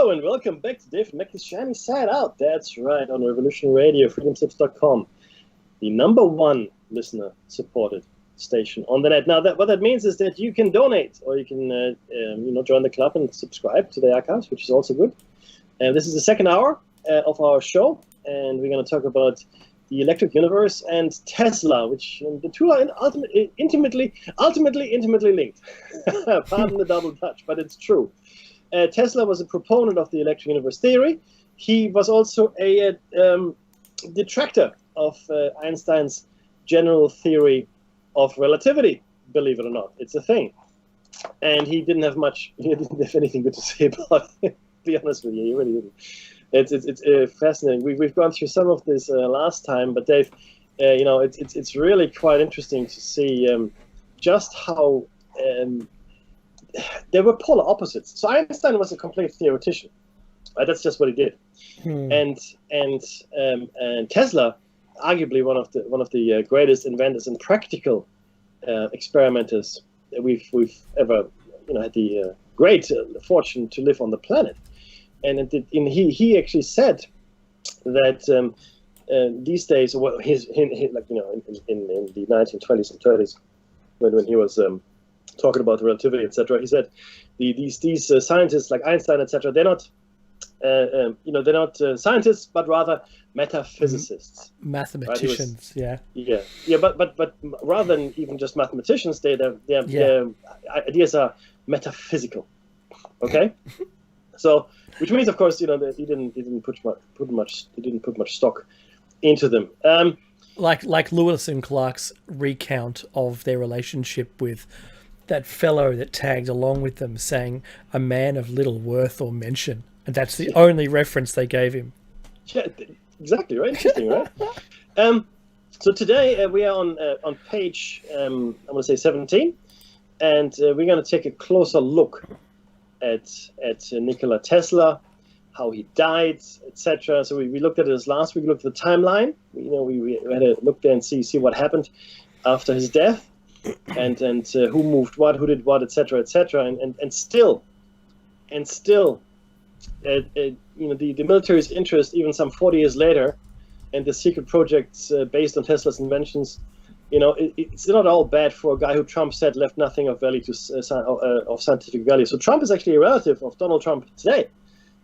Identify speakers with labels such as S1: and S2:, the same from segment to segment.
S1: Hello and welcome back to David Mackey's Shiny Side Out. That's right, on Revolution Radio, freedomslips.com, the #1 listener-supported station on the net. Now, what that means is that you can donate, or you can join the club and subscribe to the archives, which is also good. And this is the second hour of our show, and we're going to talk about the electric universe and Tesla, which the two are intimately linked. Pardon the double touch, but it's true. Tesla was a proponent of the electric universe theory. He was also a detractor of Einstein's general theory of relativity, believe it or not. It's a thing. And he didn't have anything good to say about it, to be honest with you. He really didn't. It's fascinating. We've gone through some of this last time, but Dave, it's really quite interesting to see just how there were polar opposites. So Einstein was a complete theoretician. That's just what he did. And Tesla, arguably one of the greatest inventors and practical experimenters that we've ever had the great fortune to live on the planet. And he actually said that these days, well, in the 1920s and 30s, when he was talking about relativity, etc., he said these scientists like Einstein, etc., they're not scientists, but rather metaphysicists,
S2: mathematicians.
S1: Right? But rather than even just mathematicians, their ideas are metaphysical. Okay, so which means, of course, that he didn't put much stock into them.
S2: Like Lewis and Clark's recount of their relationship with that fellow that tagged along with them, saying a man of little worth or mention, and that's the only reference they gave him.
S1: Yeah, exactly, right. Interesting, right? So today we are on page I'm going to say 17, and we're going to take a closer look at Nikola Tesla, how he died, etc. So we looked at this last week. We looked at the timeline. We had a look there and see what happened after his death, and who moved what, who did what, etc., etc. And still, the military's interest, even some 40 years later, and the secret projects based on Tesla's inventions, it's not all bad for a guy who Trump said left nothing of value of scientific value. So Trump is actually a relative of Donald Trump today,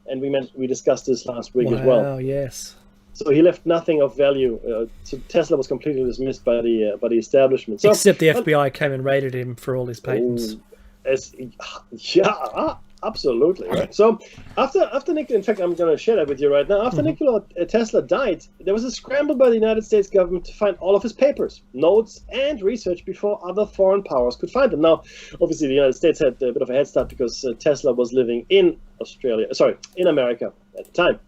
S1: and we discussed this last week as well.
S2: Wow, yes.
S1: So he left nothing of value. So Tesla was completely dismissed by the establishment. So,
S2: except the FBI came and raided him for all his patents.
S1: Absolutely right. So after Nikola, in fact, I'm going to share that with you right now. After Nikola Tesla died, there was a scramble by the United States government to find all of his papers, notes, and research before other foreign powers could find them. Now, obviously, the United States had a bit of a head start because Tesla was living in America at the time.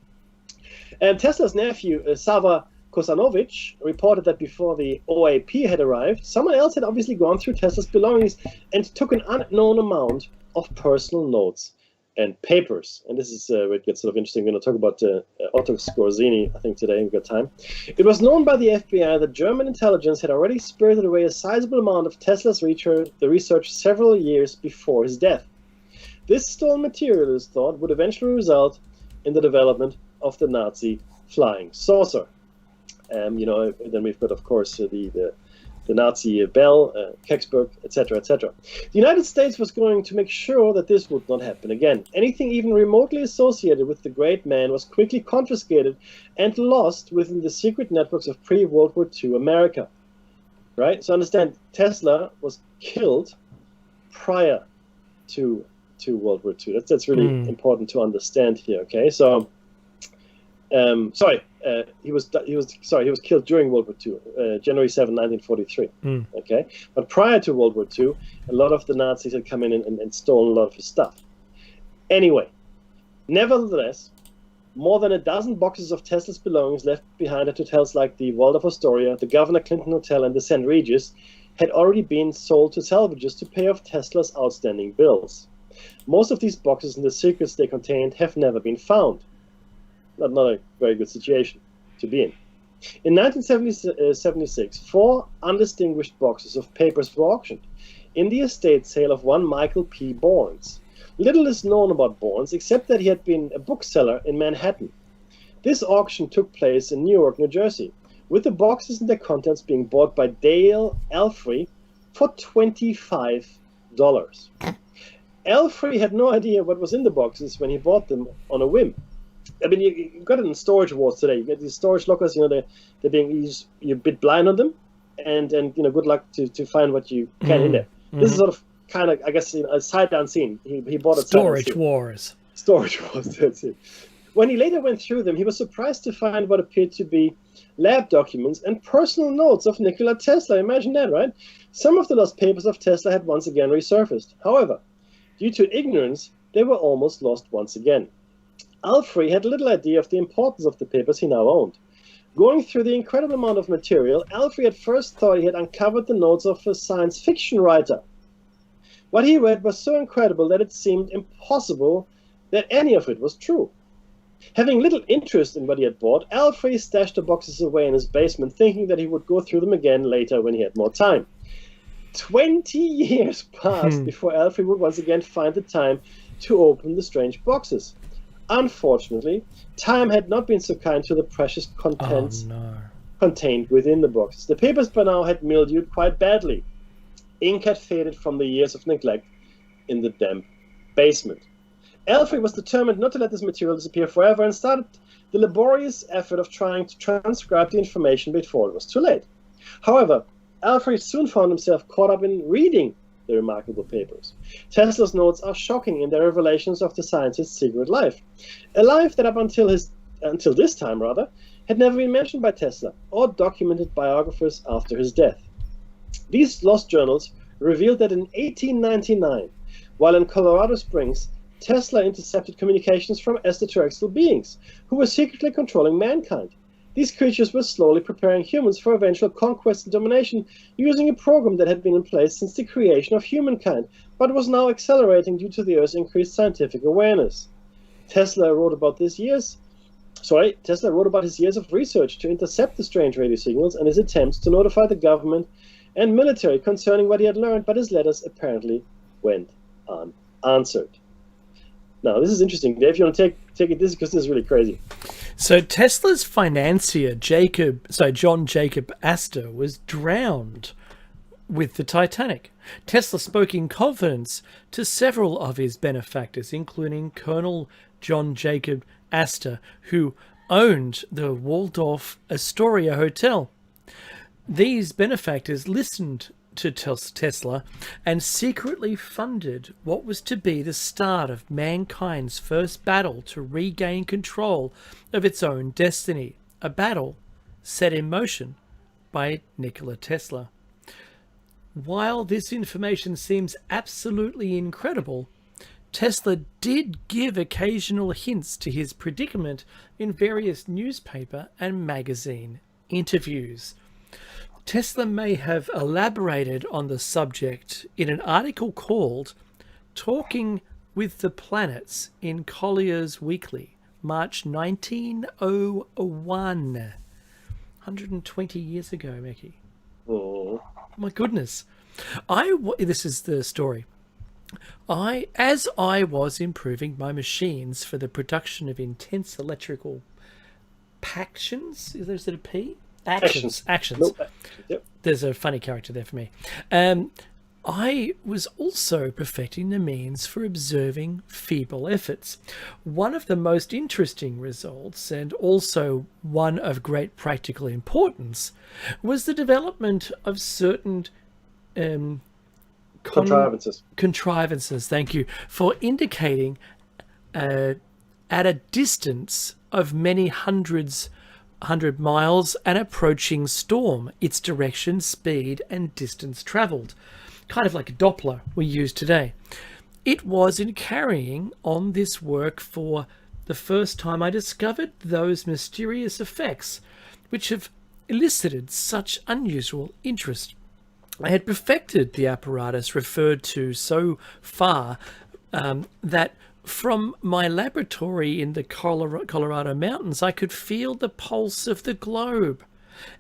S1: And Tesla's nephew, Sava Kosanovich, reported that before the OAP had arrived, someone else had obviously gone through Tesla's belongings and took an unknown amount of personal notes and papers. And this is where it gets sort of interesting. We're going to talk about Otto Skorzeny, I think, today. We've got time. It was known by the FBI that German intelligence had already spirited away a sizable amount of Tesla's research several years before his death. This stolen material, it is thought, would eventually result in the development of the Nazi flying saucer. Then we've got, of course, the Nazi Bell, Kecksburg, etc., etc. The United States was going to make sure that this would not happen again. Anything even remotely associated with the great man was quickly confiscated and lost within the secret networks of pre-World War II America. Right? So understand, Tesla was killed prior to World War II. That's really important to understand here. Okay, so. He was killed during World War II, January 7, 1943. Okay, but prior to World War II, a lot of the Nazis had come in and stolen a lot of his stuff. Anyway, nevertheless, more than a dozen boxes of Tesla's belongings left behind at hotels like the Waldorf Astoria, the Governor Clinton Hotel, and the St. Regis had already been sold to salvagers to pay off Tesla's outstanding bills. Most of these boxes and the secrets they contained have never been found. Not a very good situation to be in. In 1976, 4 undistinguished boxes of papers were auctioned in the estate sale of one Michael P. Barnes. Little is known about Barnes except that he had been a bookseller in Manhattan. This auction took place in Newark, New Jersey, with the boxes and their contents being bought by Dale Elfrey for $25. Elfrey had no idea what was in the boxes when he bought them on a whim. I mean, you got it in storage wars today. You get these storage lockers, they're being used, you're a bit blind on them, and good luck to find what you can in there. This is sort of kind of, I guess, a sight unseen. He bought it.
S2: Storage wars. Storage wars,
S1: that's it. When he later went through them, he was surprised to find what appeared to be lab documents and personal notes of Nikola Tesla. Imagine that, right? Some of the lost papers of Tesla had once again resurfaced. However, due to ignorance, they were almost lost once again. Elfrey had little idea of the importance of the papers he now owned. Going through the incredible amount of material, Elfrey at first thought he had uncovered the notes of a science fiction writer. What he read was so incredible that it seemed impossible that any of it was true. Having little interest in what he had bought, Elfrey stashed the boxes away in his basement, thinking that he would go through them again later when he had more time. 20 years passed before Elfrey would once again find the time to open the strange boxes. Unfortunately, time had not been so kind to the precious contents contained within the boxes. The papers by now had mildewed quite badly. Ink had faded from the years of neglect in the damp basement. Elfrey was determined not to let this material disappear forever and started the laborious effort of trying to transcribe the information before it was too late. However, Elfrey soon found himself caught up in reading the remarkable papers. Tesla's notes are shocking in their revelations of the scientist's secret life, a life that up until this time had never been mentioned by Tesla or documented biographers after his death. These lost journals revealed that in 1899, while in Colorado Springs, Tesla intercepted communications from extraterrestrial beings who were secretly controlling mankind. These creatures were slowly preparing humans for eventual conquest and domination using a program that had been in place since the creation of humankind, but was now accelerating due to the Earth's increased scientific awareness. Tesla wrote about his years of research to intercept the strange radio signals and his attempts to notify the government and military concerning what he had learned, but his letters apparently went unanswered. Now, this is interesting. Dave, you want to take it this because this is really crazy.
S2: So Tesla's financier, John Jacob Astor, was drowned with the Titanic. Tesla spoke in confidence to several of his benefactors, including Colonel John Jacob Astor, who owned the Waldorf Astoria Hotel. These benefactors listened to Tesla and secretly funded what was to be the start of mankind's first battle to regain control of its own destiny, a battle set in motion by Nikola Tesla. While this information seems absolutely incredible, Tesla did give occasional hints to his predicament in various newspaper and magazine interviews. Tesla may have elaborated on the subject in an article called Talking with the Planets in Collier's Weekly, March 1901. 120 years ago, Mickey.
S1: Oh.
S2: My goodness. This is the story. As I was improving my machines for the production of intense electrical actions, is there a P? Actions.
S1: Nope. Yep.
S2: There's a funny character there for me. I was also perfecting the means for observing feeble efforts. One of the most interesting results, and also one of great practical importance, was the development of certain contrivances, thank you, for indicating at a distance of many hundred miles an approaching storm, its direction, speed, and distance travelled. Kind of like a Doppler we use today. It was in carrying on this work for the first time I discovered those mysterious effects which have elicited such unusual interest. I had perfected the apparatus referred to so far that from my laboratory in the Colorado mountains, I could feel the pulse of the globe,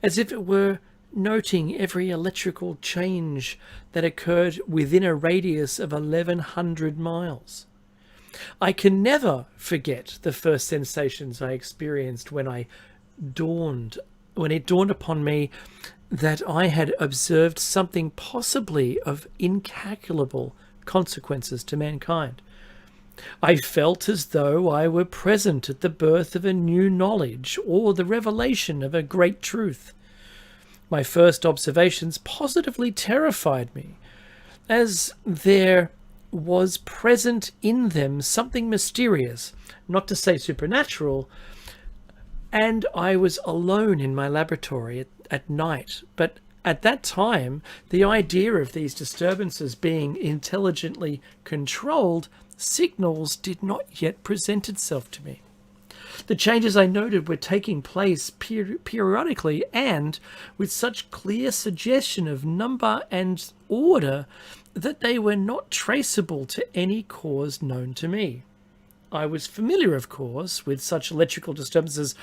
S2: as if it were noting every electrical change that occurred within a radius of 1,100 miles. I can never forget the first sensations I experienced when it dawned upon me that I had observed something possibly of incalculable consequences to mankind. I felt as though I were present at the birth of a new knowledge or the revelation of a great truth. My first observations positively terrified me, as there was present in them something mysterious, not to say supernatural, and I was alone in my laboratory at night. But at that time, the idea of these disturbances being intelligently controlled signals did not yet present itself to me. The changes I noted were taking place periodically and with such clear suggestion of number and order that they were not traceable to any cause known to me. I was familiar, of course, with such electrical disturbances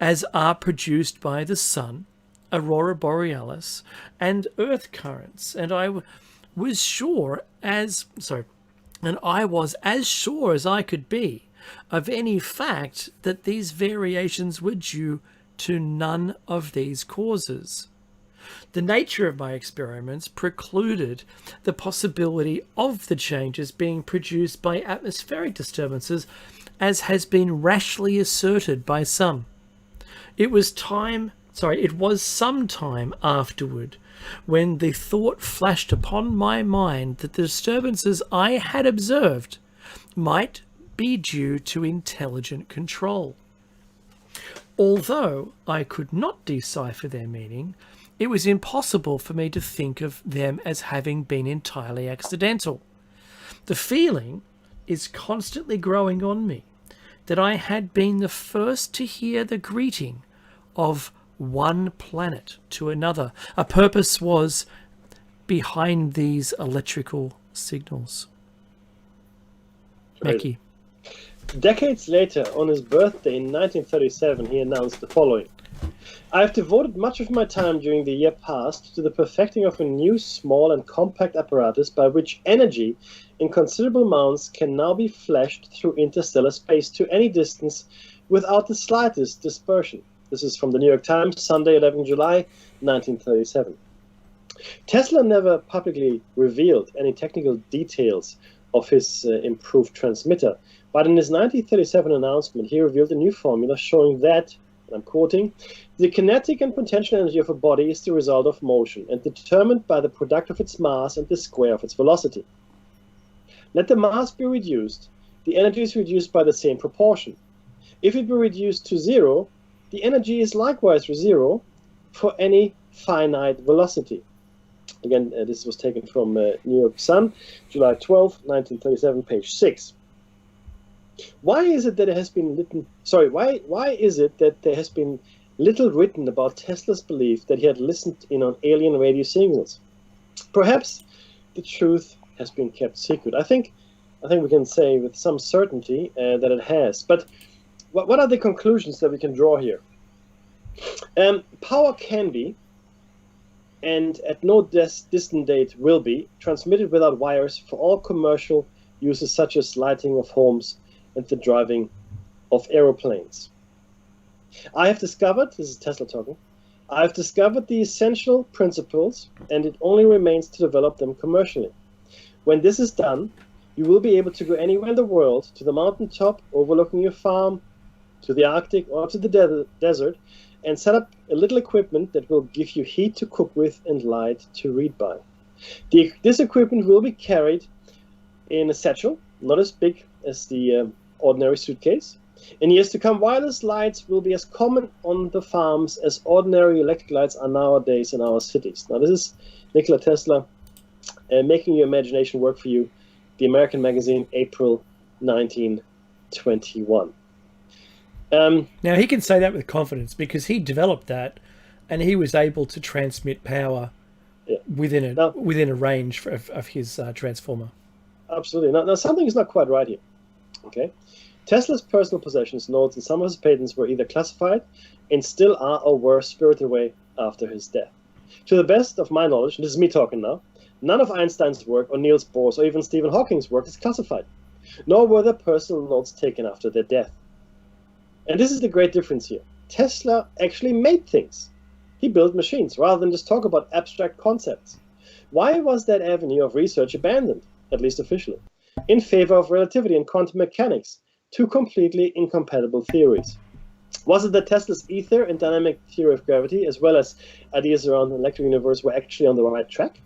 S2: as are produced by the sun, aurora borealis, and earth currents, and I was as sure as I could be of any fact that these variations were due to none of these causes. The nature of my experiments precluded the possibility of the changes being produced by atmospheric disturbances, as has been rashly asserted by some. It was some time afterward when the thought flashed upon my mind that the disturbances I had observed might be due to intelligent control. Although I could not decipher their meaning, it was impossible for me to think of them as having been entirely accidental. The feeling is constantly growing on me that I had been the first to hear the greeting of one planet to another. A purpose was behind these electrical signals. Mackie.
S1: Decades later, on his birthday in 1937, he announced the following. I have devoted much of my time during the year past to the perfecting of a new small and compact apparatus by which energy in considerable amounts can now be flashed through interstellar space to any distance without the slightest dispersion. This is from the New York Times, Sunday, 11 July, 1937. Tesla never publicly revealed any technical details of his improved transmitter, but in his 1937 announcement, he revealed a new formula showing that, and I'm quoting, the kinetic and potential energy of a body is the result of motion and determined by the product of its mass and the square of its velocity. Let the mass be reduced, the energy is reduced by the same proportion. If it be reduced to zero, the energy is likewise zero for any finite velocity. Again, this was taken from New York Sun, July 12, 1937, page 6. Why is it that there has been little written about Tesla's belief that he had listened in on alien radio signals? Perhaps the truth has been kept secret. I think we can say with some certainty that it has. But what are the conclusions that we can draw here? Power can be, and at no distant date will be, transmitted without wires for all commercial uses such as lighting of homes and the driving of aeroplanes. I have discovered, this is Tesla talking, I have discovered the essential principles, and it only remains to develop them commercially. When this is done, you will be able to go anywhere in the world, to the mountaintop overlooking your farm, to the Arctic or to the desert, and set up a little equipment that will give you heat to cook with and light to read by. This equipment will be carried in a satchel, not as big as the ordinary suitcase. In years to come, wireless lights will be as common on the farms as ordinary electric lights are nowadays in our cities. Now, this is Nikola Tesla making your imagination work for you. The American magazine, April 1921.
S2: Now, he can say that with confidence because he developed that and he was able to transmit power within a range of his transformer.
S1: Absolutely. Now, something is not quite right here. Okay, Tesla's personal possessions, notes, and some of his patents were either classified and still are or were spirited away after his death. To the best of my knowledge, and this is me talking now, none of Einstein's work or Niels Bohr's or even Stephen Hawking's work is classified. nor were their personal notes taken after their death. And this is the great difference here. Tesla actually made things. He built machines rather than just talk about abstract concepts. Why was that avenue of research abandoned, at least officially, in favor of relativity and quantum mechanics, two completely incompatible theories? Was it that Tesla's ether and dynamic theory of gravity, as well as ideas around the electric universe, were actually on the right track?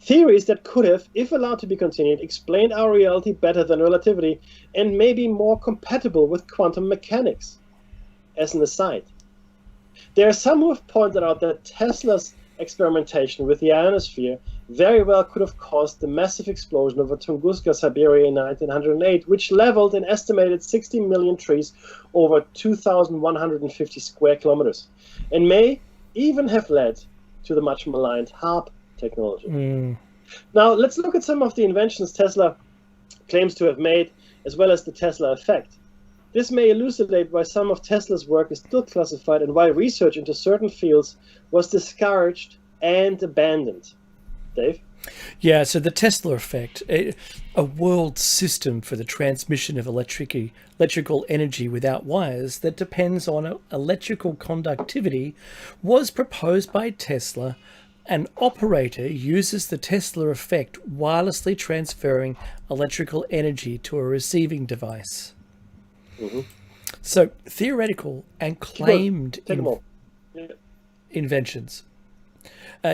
S1: Theories that could have, if allowed to be continued, explained our reality better than relativity and maybe more compatible with quantum mechanics. As an aside, there are some who have pointed out that Tesla's experimentation with the ionosphere very well could have caused the massive explosion over Tunguska, Siberia in 1908, which leveled an estimated 60 million trees over 2,150 square kilometers, and may even have led to the much maligned HARP technology. Now, let's look at some of the inventions Tesla claims to have made, as well as the Tesla effect. This may elucidate why some of Tesla's work is still classified and why research into certain fields was discouraged and abandoned. Dave?
S2: Yeah, so the Tesla effect, a world system for the transmission of electrical energy without wires that depends on electrical conductivity, was proposed by Tesla. An operator uses the Tesla effect wirelessly transferring electrical energy to a receiving device. So theoretical and claimed inventions.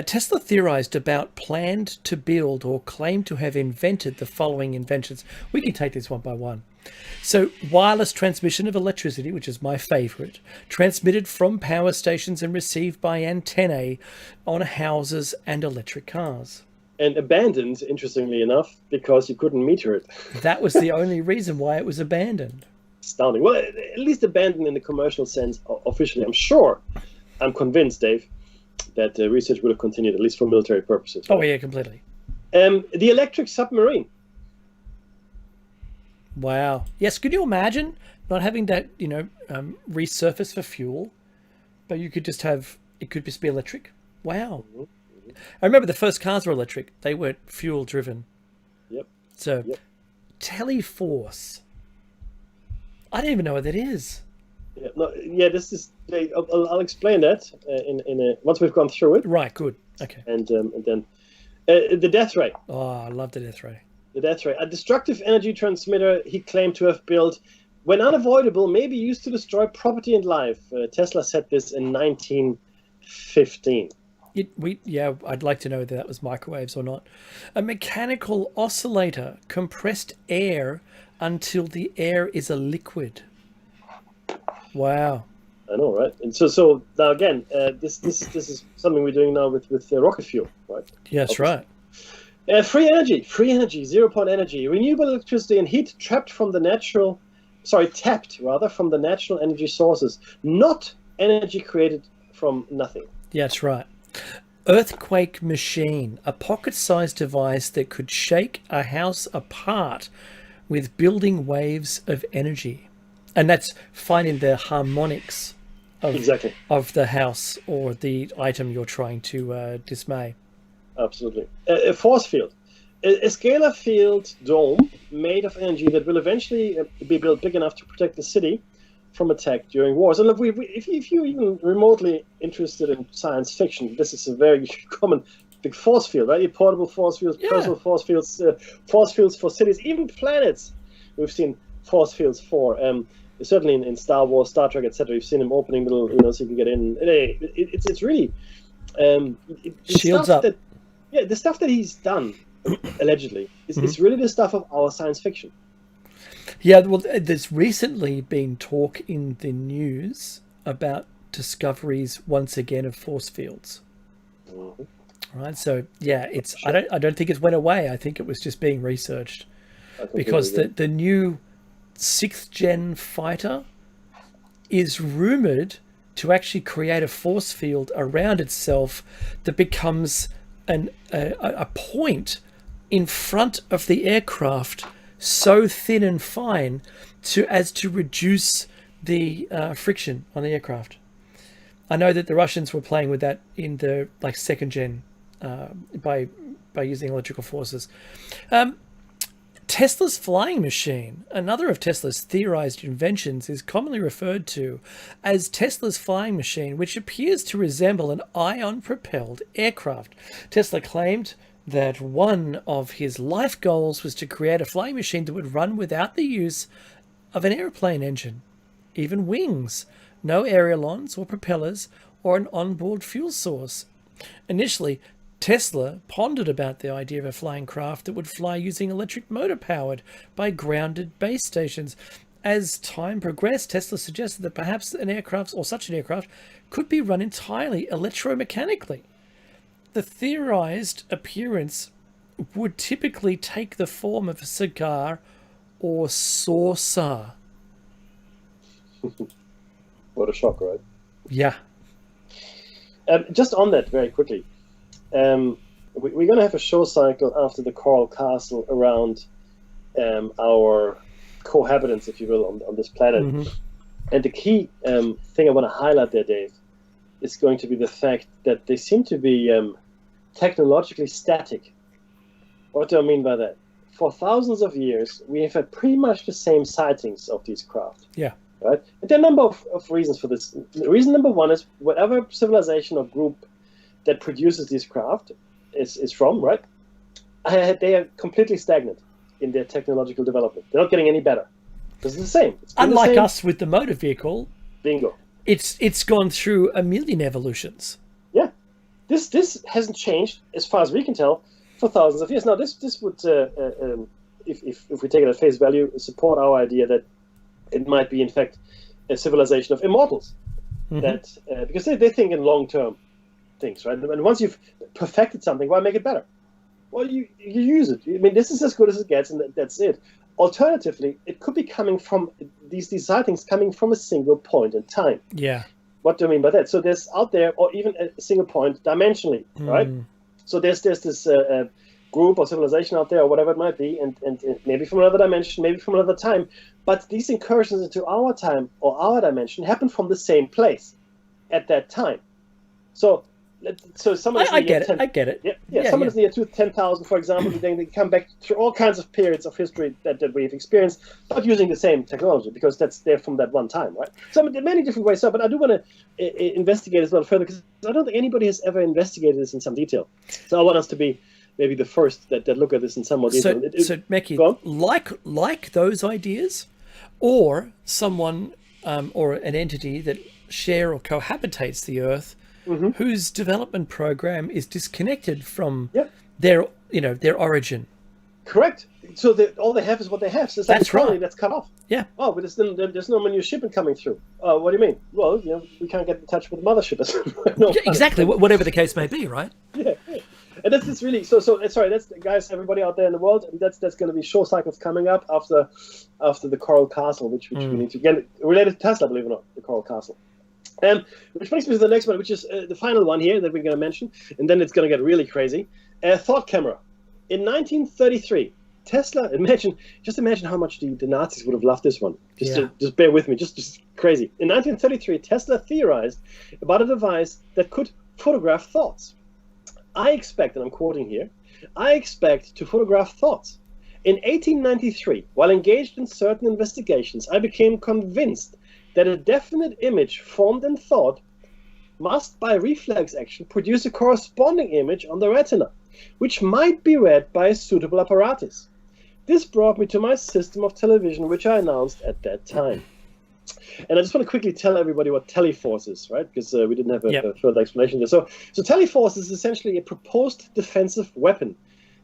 S2: Tesla theorized about, planned to build, or claimed to have invented the following inventions. We can take this one by one. So wireless transmission of electricity, which is my favorite, transmitted from power stations and received by antennae on houses and electric cars.
S1: And abandoned, interestingly enough, because you couldn't meter it.
S2: That was the only reason why it was abandoned.
S1: Astounding. Well, at least abandoned in the commercial sense officially. I'm convinced, Dave, that research would have continued, at least for military purposes.
S2: Oh, yeah, completely.
S1: The electric submarine.
S2: Wow. Yes, could you imagine not having that, resurface for fuel, but you could just have, it could just be electric? Wow. I remember the first cars were electric. They weren't fuel driven.
S1: Yep.
S2: So, Teleforce. I don't even know what that is.
S1: This is. I'll explain that once we've gone through it.
S2: Right. Good. Okay.
S1: And then the death ray.
S2: Oh, I love the death ray.
S1: The death ray, a destructive energy transmitter he claimed to have built, when unavoidable, may be used to destroy property and life. Tesla said this in 1915.
S2: I'd like to know whether that was microwaves or not. A mechanical oscillator, compressed air until the air is a liquid. Wow.
S1: I know, right? And so now again, this is something we're doing now with rocket fuel, right?
S2: Yeah, that's right.
S1: Free energy, 0-point energy, renewable electricity and heat tapped from the natural energy sources, not energy created from nothing.
S2: Yeah, that's right. Earthquake machine, a pocket-sized device that could shake a house apart with building waves of energy. And that's finding the harmonics of the house or the item you're trying to dismay.
S1: Absolutely. A force field. A scalar field dome made of energy that will eventually be built big enough to protect the city from attack during wars. And look, if you're even remotely interested in science fiction, this is a very common big force field, right? Portable force fields, personal force fields for cities, even planets. We've seen force fields for. Certainly in Star Wars, Star Trek, etc. You've seen them opening little, so you can get in. It's really
S2: shields up.
S1: The stuff that he's done allegedly is really the stuff of our science fiction.
S2: Yeah, well, there's recently been talk in the news about discoveries once again of force fields. Right, so it's I don't think it went away. I think it was just being researched because the new 6th gen fighter is rumored to actually create a force field around itself that becomes a point in front of the aircraft so thin and fine as to reduce the friction on the aircraft. I know that the Russians were playing with that in the 2nd gen by using electrical forces. Tesla's flying machine, another of Tesla's theorized inventions, is commonly referred to as Tesla's flying machine, which appears to resemble an ion-propelled aircraft. Tesla claimed that one of his life goals was to create a flying machine that would run without the use of an airplane engine, even wings, no ailerons or propellers, or an onboard fuel source. Initially, Tesla pondered about the idea of a flying craft that would fly using electric motor powered by grounded base stations. As time progressed, Tesla suggested that perhaps an aircraft, or such an aircraft, could be run entirely electromechanically. The theorized appearance would typically take the form of a cigar or saucer.
S1: What a shock, right?
S2: Yeah.
S1: Just on that, very quickly. We're going to have a show cycle after the Coral Castle around our cohabitants, if you will, on this planet. Mm-hmm. And the key thing I want to highlight there, Dave, is going to be the fact that they seem to be technologically static. What do I mean by that? For thousands of years, we have had pretty much the same sightings of these craft.
S2: Yeah.
S1: Right? And there are a number of reasons for this. Reason number one is whatever civilization or group that produces these craft is from, right? They are completely stagnant in their technological development. They're not getting any better. Because it's the same.
S2: Unlike us with the motor vehicle,
S1: bingo.
S2: It's gone through a million evolutions.
S1: Yeah. This hasn't changed, as far as we can tell, for thousands of years. Now, this would, if we take it at face value, support our idea that it might be, in fact, a civilization of immortals. Mm-hmm. That because they think in long-term things, right? And once you've perfected something, why make it better? Well, you use it. I mean, this is as good as it gets, and that's it. Alternatively, it could be coming from these sightings coming from a single point in time.
S2: Yeah.
S1: What do I mean by that? So there's out there, or even a single point dimensionally, right? So there's this group or civilization out there, or whatever it might be, and maybe from another dimension, maybe from another time. But these incursions into our time or our dimension happen from the same place at that time. So someone
S2: I get it.
S1: Yeah, someone is near 10,000, for example, then they come back through all kinds of periods of history that we've experienced, but using the same technology, because that's there from that one time, right? So there are many different ways. But I do want to investigate this a little further, because I don't think anybody has ever investigated this in some detail. So I want us to be maybe the first that look at this in some more detail.
S2: So Mekki, like those ideas, or someone or an entity that share or cohabitates the Earth, mm-hmm. whose development program is disconnected from their origin. Correct.
S1: So all they have is what they have. So it's like right. That's cut off.
S2: Yeah.
S1: Oh, but there's no new shipment coming through. What do you mean? Well, we can't get in touch with the mothership.
S2: Exactly. Whatever the case may be, right?
S1: Yeah. And that's really so. Sorry, that's guys, everybody out there in the world. That's going to be show cycles coming up after the Coral Castle, which we need to get related to Tesla, believe it or not, the Coral Castle. Which brings me to the next one, which is the final one here that we're going to mention, and then it's going to get really crazy. Thought camera. In 1933, Tesla. Just imagine how much the Nazis would have loved this one. Just bear with me. Just crazy. In 1933, Tesla theorized about a device that could photograph thoughts. I expect, and I'm quoting here, I expect to photograph thoughts. In 1893, while engaged in certain investigations, I became convinced that a definite image formed in thought must, by reflex action, produce a corresponding image on the retina, which might be read by a suitable apparatus. This brought me to my system of television, which I announced at that time. And I just want to quickly tell everybody what Teleforce is, right? Because we didn't have a further explanation there. So Teleforce is essentially a proposed defensive weapon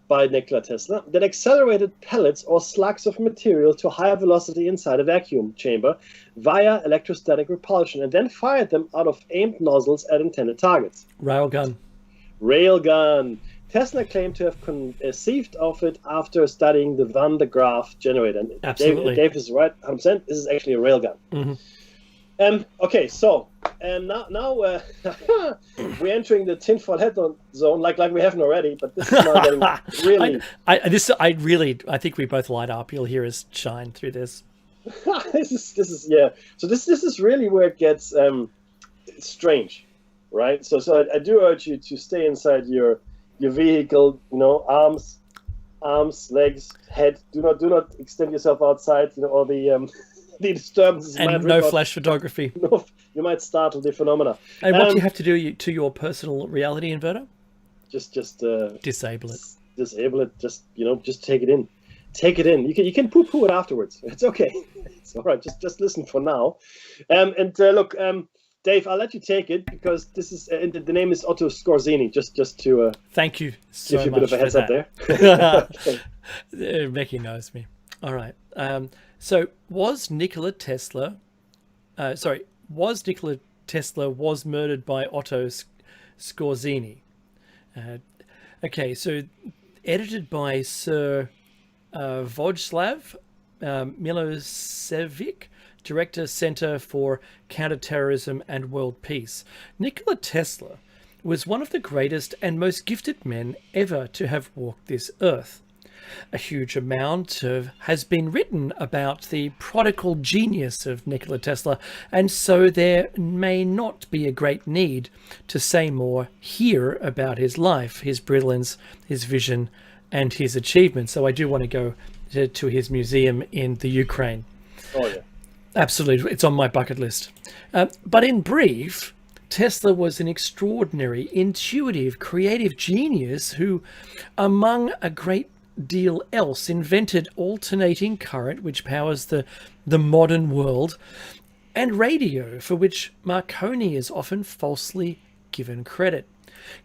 S1: by Nikola Tesla that accelerated pellets or slugs of material to higher velocity inside a vacuum chamber via electrostatic repulsion, and then fired them out of aimed nozzles at intended targets.
S2: Railgun.
S1: Tesla claimed to have conceived of it after studying the Van de Graaff generator. And
S2: absolutely.
S1: Dave is right, 100%. This is actually a railgun.
S2: Mm-hmm.
S1: Okay, so now we're entering the tinfoil hat zone, like we haven't already. But this is now getting really.
S2: I think we both light up. You'll hear us shine through this.
S1: This is yeah. So this is really where it gets strange, right? So I do urge you to stay inside your vehicle, arms arms, legs, head. Do not extend yourself outside. Or the the disturbances
S2: And
S1: might
S2: no
S1: rip out.
S2: flash photography.
S1: No, you might startle the phenomena.
S2: And what do you have to do to your personal reality inverter?
S1: Just
S2: Disable it.
S1: Disable it. Just take it in. Take it in. You can poo-poo it afterwards. It's okay. It's all right. Just listen for now. Look, Dave, I'll let you take it because this is the name is Otto Skorzeny. Just to
S2: thank you so
S1: give you a
S2: much
S1: bit of a heads up
S2: there. Becky knows me. All right. So was Nikola Tesla was murdered by Otto Skorzeny? Okay, so edited by Sir Vodslav Milosevic, Director, Center for Counterterrorism and World Peace. Nikola Tesla was one of the greatest and most gifted men ever to have walked this earth. A huge amount has been written about the prodigal genius of Nikola Tesla, and so there may not be a great need to say more here about his life, his brilliance, his vision, and his achievements. So I do want to go to his museum in the Ukraine.
S1: Oh, yeah.
S2: Absolutely. It's on my bucket list. But in brief, Tesla was an extraordinary, intuitive, creative genius who, among a great deal else, invented alternating current, which powers the modern world, and radio, for which Marconi is often falsely given credit.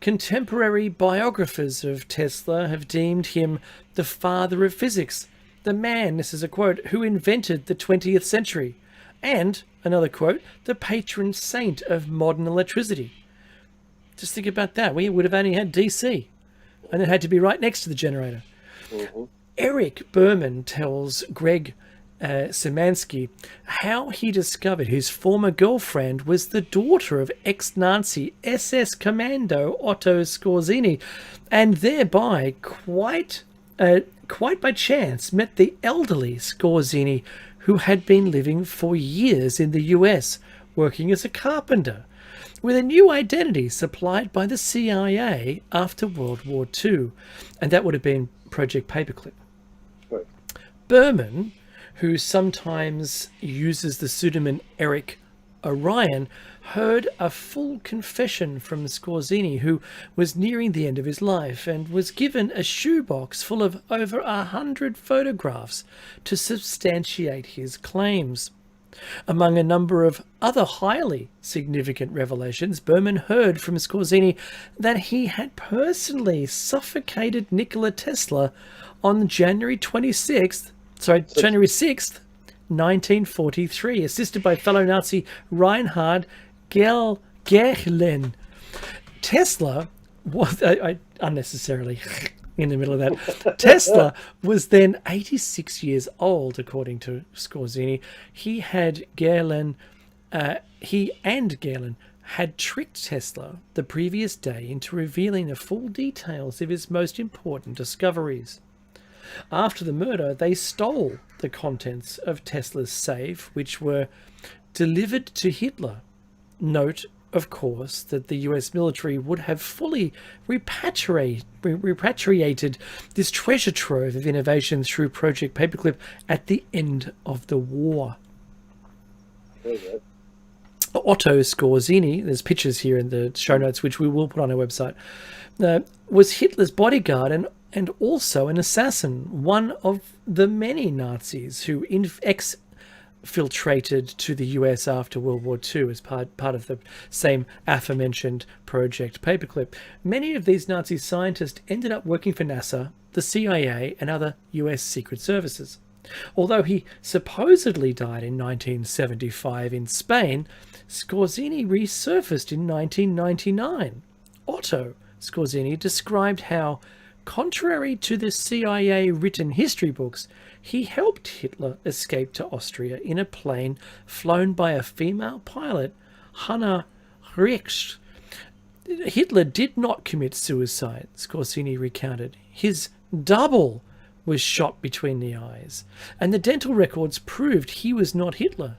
S2: Contemporary biographers of Tesla have deemed him the father of physics, the man, this is a quote, who invented the 20th century, and, another quote, the patron saint of modern electricity. Just think about that. We would have only had DC, and it had to be right next to the generator.
S1: Mm-hmm.
S2: Eric Berman tells Greg Szymanski how he discovered his former girlfriend was the daughter of ex-Nazi SS commando Otto Skorzeny, and thereby quite by chance met the elderly Skorzeny, who had been living for years in the US, working as a carpenter, with a new identity supplied by the CIA after World War II, and that would have been Project Paperclip.
S1: Right.
S2: Berman, who sometimes uses the pseudonym Eric Orion, heard a full confession from Skorzeny, who was nearing the end of his life, and was given a shoebox full of over 100 photographs to substantiate his claims. Among a number of other highly significant revelations, Berman heard from Skorzeny that he had personally suffocated Nikola Tesla on January 6th, 1943, assisted by fellow Nazi Reinhard Gehlen. Tesla was, unnecessarily in the middle of that, Tesla was then 86 years old, according to Skorzeny. He and Gehlen had tricked Tesla the previous day into revealing the full details of his most important discoveries. After the murder, they stole the contents of Tesla's safe, which were delivered to Hitler. Note, of course, that the US military would have fully repatriated this treasure trove of innovation through Project Paperclip at the end of the war.
S1: Okay.
S2: Otto Skorzeny, there's pictures here in the show notes, which we will put on our website, was Hitler's bodyguard and also an assassin, one of the many Nazis who exfiltrated to the US after World War II as part of the same aforementioned Project Paperclip. Many of these Nazi scientists ended up working for NASA, the CIA, and other US secret services. Although he supposedly died in 1975 in Spain, Skorzeny resurfaced in 1999. Otto Skorzeny described how, contrary to the CIA written history books, he helped Hitler escape to Austria in a plane flown by a female pilot, Hanna Riesch. Hitler did not commit suicide, Skorzeny recounted. His double was shot between the eyes, and the dental records proved he was not Hitler.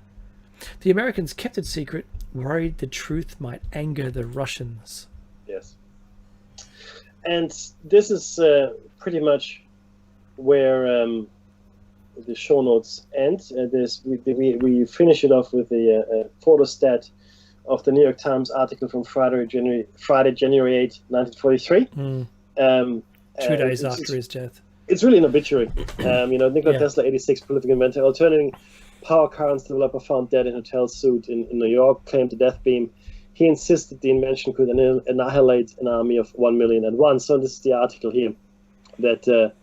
S2: The Americans kept it secret, worried the truth might anger the Russians.
S1: Yes. And this is pretty much where the show notes end. We finish it off with a photostat of the New York Times article from Friday, January 8, 1943.
S2: 2 days after his death.
S1: It's really an obituary. Nikola Tesla, 86, prolific inventor, alternating power currents developer, found dead in hotel suite in New York, claimed the death beam. He insisted the invention could annihilate an army of 1 million at once. So this is the article here that, it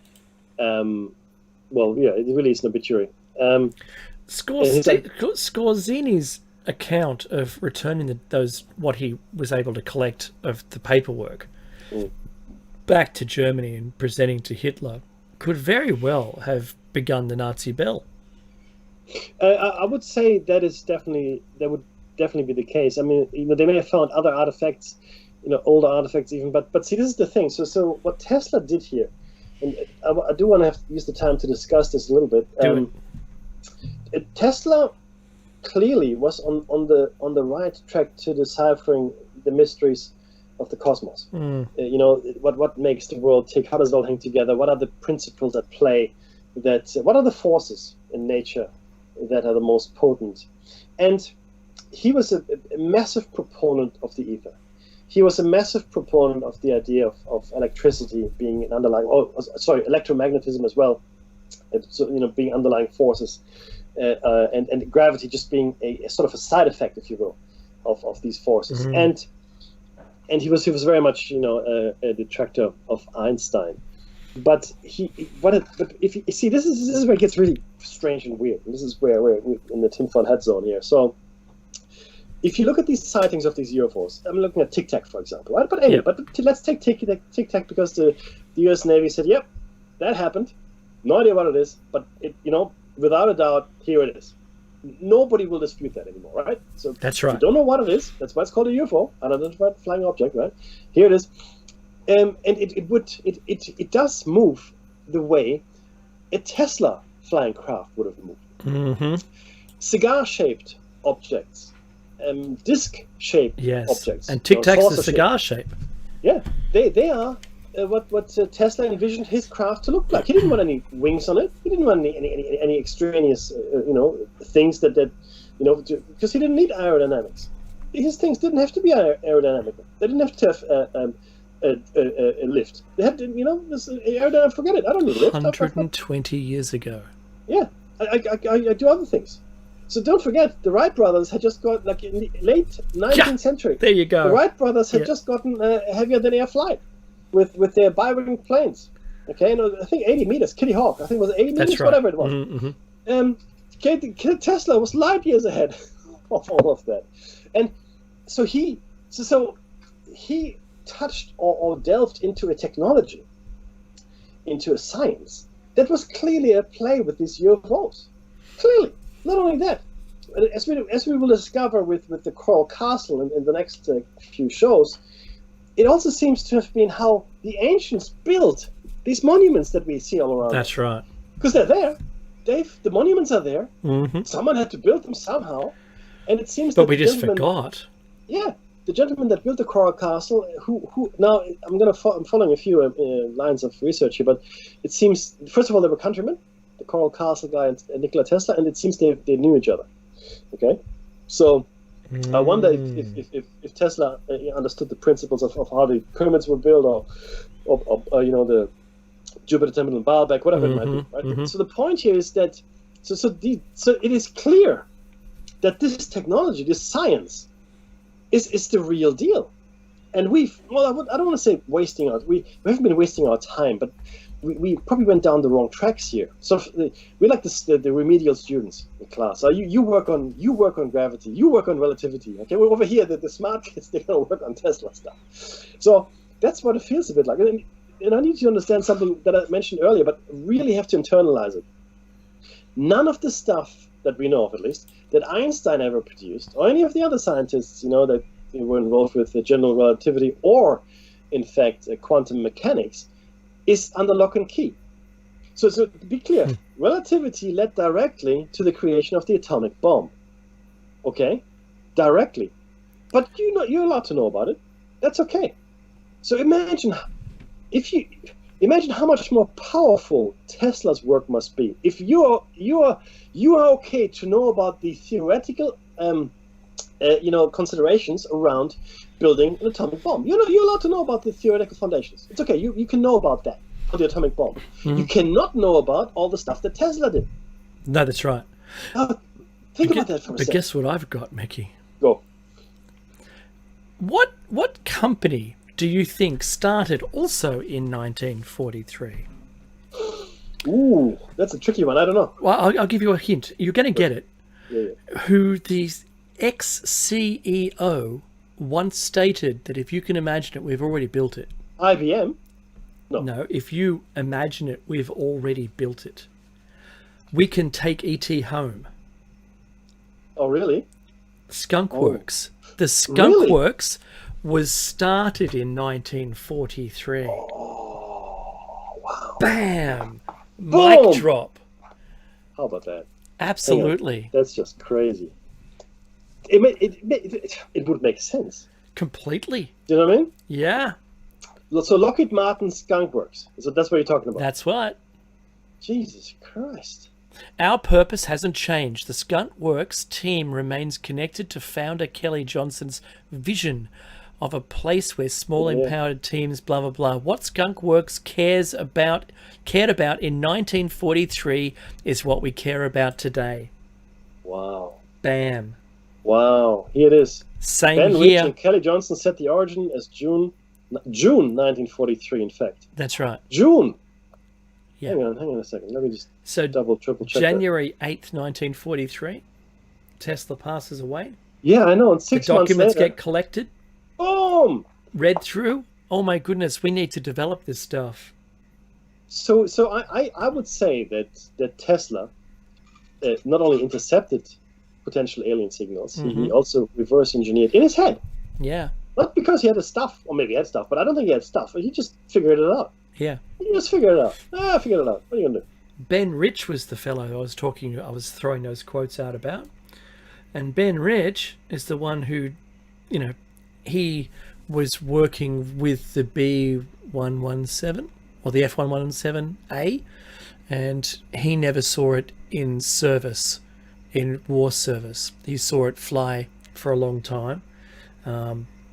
S1: really is an obituary.
S2: 𝐫𝐶𝐨𝐥𝐮𝐭𝐢𝐨𝐧 account of returning what he was able to collect of the paperwork back to Germany and presenting to Hitler could very well have begun the Nazi bell.
S1: I would say that would definitely be the case. I mean, they may have found other artifacts, older artifacts even, but see, this is the thing. So what Tesla did here, and I do want to use the time to discuss this a little bit. Tesla clearly was on the right track to deciphering the mysteries of the cosmos. What makes the world tick? How does it all hang together? What are the principles at play? What are the forces in nature that are the most potent? And he was a massive proponent of the ether. He was a massive proponent of the idea of electricity being an underlying, electromagnetism as well. Being underlying forces, and gravity just being a sort of a side effect, if you will, of these forces. And he was very much a detractor of Einstein. But this is where it gets really strange and weird. And this is where we're in the tinfoil hat zone here. So if you look at these sightings of these UFOs, I'm looking at Tic Tac, for example, right? But anyway, let's take Tic Tac because the U.S. Navy said, yep, that happened. No idea what it is, but without a doubt, here it is. Nobody will dispute that anymore, right? So
S2: that's right.
S1: You don't know what it is. That's why it's called a UFO, unidentified flying object, right? Here it is. And it does move the way a Tesla flying craft would have moved. Cigar-shaped objects, disc-shaped objects,
S2: and Tic Tac's the cigar shape.
S1: Yeah, they are what Tesla envisioned his craft to look like. He didn't want any wings on it. He didn't want any extraneous things that because he didn't need aerodynamics. His things didn't have to be aerodynamic. They didn't have to have a lift. They had to, this aerodynamic. Forget it. I don't need a lift.
S2: 120 years ago.
S1: Yeah, I do other things. So don't forget, the Wright brothers had just got, like in the late 19th century.
S2: There you go.
S1: The Wright brothers had just gotten heavier than air flight with their bi-wing planes. Okay, I think 80 meters. Kitty Hawk, I think it was 80 meters, whatever it was. Tesla was light years ahead of all of that, and so he touched or delved into a technology, into a science that was clearly at play with these UFOs. Clearly, not only that, as we will discover with the Coral Castle in the next few shows, it also seems to have been how the ancients built these monuments that we see all around.
S2: That's right.
S1: Because they're there, Dave. The monuments are there. Someone had to build them somehow, and it seems.
S2: But we just forgot.
S1: Yeah, the gentleman that built the Coral Castle, who now I'm following a few lines of research here, but it seems first of all they were countrymen, the Coral Castle guy and Nikola Tesla, and it seems they knew each other. Okay, so I wonder if Tesla understood the principles of how the pyramids were built, or the Jupiter Temple in Baalbek, whatever it might be. Right? So the point here is that so it is clear that this technology, this science, is the real deal, and I don't want to say wasting we haven't been wasting our time, but we probably went down the wrong tracks here. So we like the remedial students in class. So you work on gravity, you work on relativity. Okay, we're over here the smart kids, they're gonna work on Tesla stuff. So that's what it feels a bit like. And I need you to understand something that I mentioned earlier, but really have to internalize it. None of the stuff that we know of, at least, that Einstein ever produced, or any of the other scientists, that were involved with general relativity, or in fact quantum mechanics, is under lock and key. So to be clear, relativity led directly to the creation of the atomic bomb. Okay, directly, but you're allowed to know about it. That's okay. So imagine if Imagine how much more powerful Tesla's work must be. If you are okay to know about the theoretical considerations around building an atomic bomb. You're allowed to know about the theoretical foundations. It's okay. You can know about that for the atomic bomb. You cannot know about all the stuff that Tesla did.
S2: No, that's right.
S1: Think about that for a second.
S2: But guess what I've got, Mickey?
S1: Go.
S2: What company do you think started also in 1943?
S1: Ooh, that's a tricky one. I don't know.
S2: Well, I'll give you a hint. You're going to get it.
S1: Yeah.
S2: Who the ex-CEO once stated that if you can imagine it, we've already built it.
S1: IBM?
S2: No, if you imagine it, we've already built it. We can take E.T. home.
S1: Oh, really?
S2: Skunkworks. The Skunk Works was started in 1943.
S1: Oh, wow.
S2: Bam!
S1: Boom!
S2: Mic drop.
S1: How about that?
S2: Absolutely.
S1: That's just crazy. It would make sense.
S2: Completely.
S1: Do you know what I mean?
S2: Yeah.
S1: So Lockheed Martin Skunk Works. So that's what you're talking about.
S2: That's what.
S1: Jesus Christ.
S2: Our purpose hasn't changed. The Skunk Works team remains connected to founder Kelly Johnson's vision of a place where small empowered teams, blah, blah, blah. What Skunk Works cared about in 1943 is what we care about today.
S1: Wow.
S2: Bam.
S1: Wow. Here it is.
S2: Same
S1: Ben
S2: here.
S1: Rich and Kelly Johnson set the origin as June 1943, in fact.
S2: That's right.
S1: June.
S2: Yeah.
S1: Hang on a second. Let me just triple check.
S2: January 8th, 1943, Tesla passes away.
S1: Yeah, I know. And 6 months
S2: documents
S1: later,
S2: get collected.
S1: Boom!
S2: Read through. Oh my goodness, we need to develop this stuff.
S1: So I would say that Tesla not only intercepted potential alien signals, he also reverse engineered in his head.
S2: Yeah.
S1: Not because he had the stuff, or maybe he had stuff, but I don't think he had stuff. He just figured it out.
S2: Yeah.
S1: He just figured it out. I figured it out. What are you gonna do?
S2: Ben Rich was the fellow I was throwing those quotes out about. And Ben Rich is the one who, he was working with the B117 or the F117A, and he never saw it in service, in war service. He saw it fly for a long time.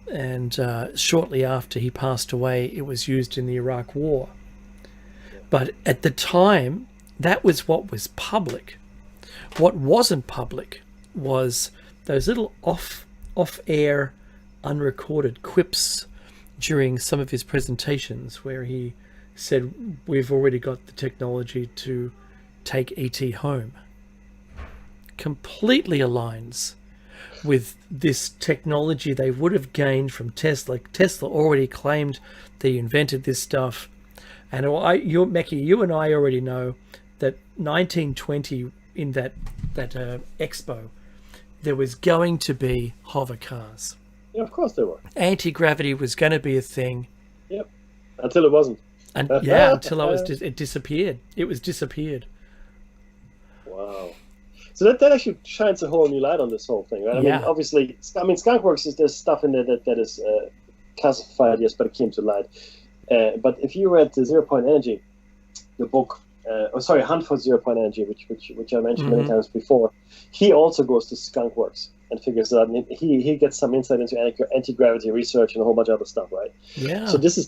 S2: And shortly after he passed away, it was used in the Iraq War. But at the time, that was what was public. What wasn't public was those little off-air, unrecorded quips during some of his presentations where he said, we've already got the technology to take E.T. home. Completely aligns with this technology they would have gained from Tesla. Tesla already claimed they invented this stuff. And Mackie, you and I already know that 1920 in that expo, there was going to be hover cars.
S1: Yeah, of course there were.
S2: Anti-gravity was going to be a thing.
S1: Yep. Until it wasn't.
S2: And until it disappeared. It was disappeared.
S1: Wow. So that actually shines a whole new light on this whole thing, right? I mean, obviously, Skunkworks there's stuff in there that is classified, yes, but it came to light. But if you read Zero Point Energy, the book, Hunt for Zero Point Energy, which I mentioned many times before, he also goes to Skunkworks and figures out. And he gets some insight into anti-gravity research and a whole bunch of other stuff, right?
S2: Yeah.
S1: So this is